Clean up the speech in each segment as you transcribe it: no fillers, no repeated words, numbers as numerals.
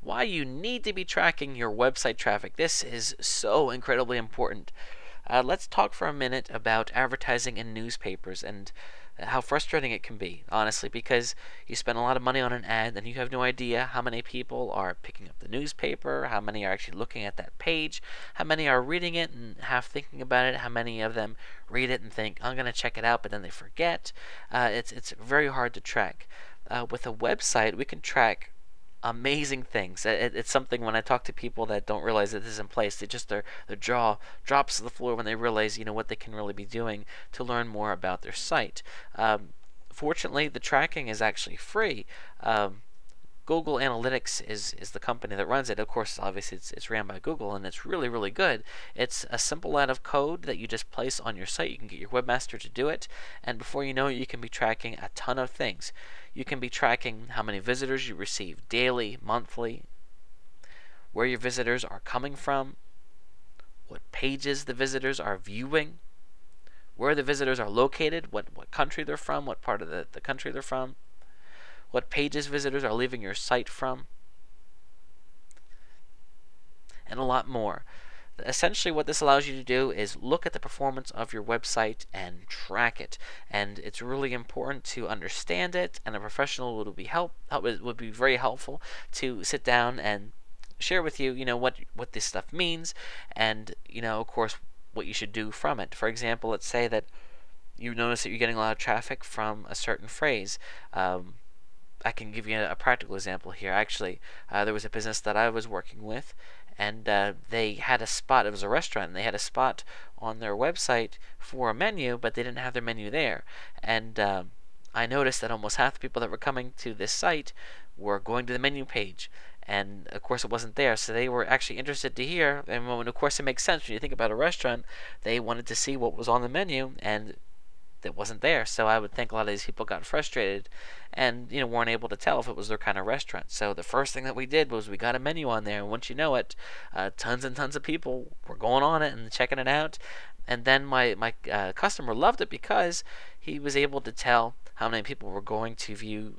why you need to be tracking your website traffic. This is so incredibly important. Let's talk for a minute about advertising in newspapers and how frustrating it can be, honestly, because you spend a lot of money on an ad and you have no idea how many people are picking up the newspaper, how many are actually looking at that page, how many are reading it and half thinking about it, how many of them read it and think, I'm going to check it out, but then they forget. It's very hard to track. With a website, we can track amazing things. It's something when I talk to people that don't realize that this is in place, they just their jaw drops to the floor when they realize what they can really be doing to learn more about their site. Fortunately, the tracking is actually free. Google Analytics is the company that runs it. Of course, obviously it's ran by Google, and it's really, really good. It's a simple line of code that you just place on your site. You can get your webmaster to do it, and before you know it, you can be tracking a ton of things. You can be tracking how many visitors you receive daily, monthly, where your visitors are coming from, what pages the visitors are viewing, where the visitors are located, what country they're from, what part of the country they're from, what pages visitors are leaving your site from, and a lot more. Essentially, what this allows you to do is look at the performance of your website and track it. And it's really important to understand it, and a professional would be very helpful to sit down and share with you, what this stuff means, and of course, what you should do from it. For example, let's say that you notice that you're getting a lot of traffic from a certain phrase. I can give you a practical example here. Actually, there was a business that I was working with, and they had a spot. It was a restaurant, and they had a spot on their website for a menu, but they didn't have their menu there. And I noticed that almost half the people that were coming to this site were going to the menu page, and of course it wasn't there. So they were actually interested to hear, and of course it makes sense when you think about a restaurant. They wanted to see what was on the menu, and that wasn't there. So I would think a lot of these people got frustrated and weren't able to tell if it was their kind of restaurant. So the first thing that we did was we got a menu on there, and once you know it, tons and tons of people were going on it and checking it out. And then my customer loved it because he was able to tell how many people were going to view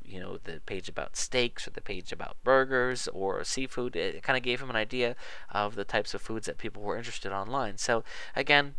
the page about steaks or the page about burgers or seafood. It kind of gave him an idea of the types of foods that people were interested online. So again,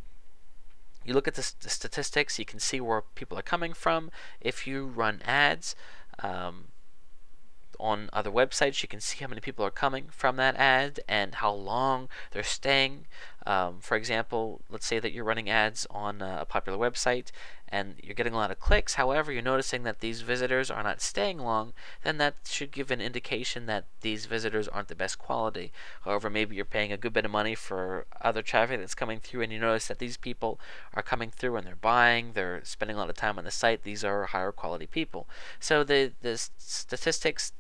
you look at the statistics, you can see where people are coming from. If you run ads on other websites, you can see how many people are coming from that ad and how long they're staying. For example, let's say that you're running ads on a popular website and you're getting a lot of clicks. However, you're noticing that these visitors are not staying long, then that should give an indication that these visitors aren't the best quality. However, maybe you're paying a good bit of money for other traffic that's coming through, and you notice that these people are coming through and they're buying, they're spending a lot of time on the site. These are higher quality people. So the statistics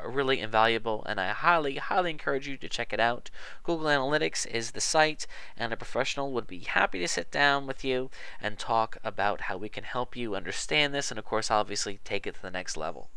are really invaluable, and I highly encourage you to check it out. Google Analytics is the site, and a professional would be happy to sit down with you and talk about how we can help you understand this, and of course obviously take it to the next level.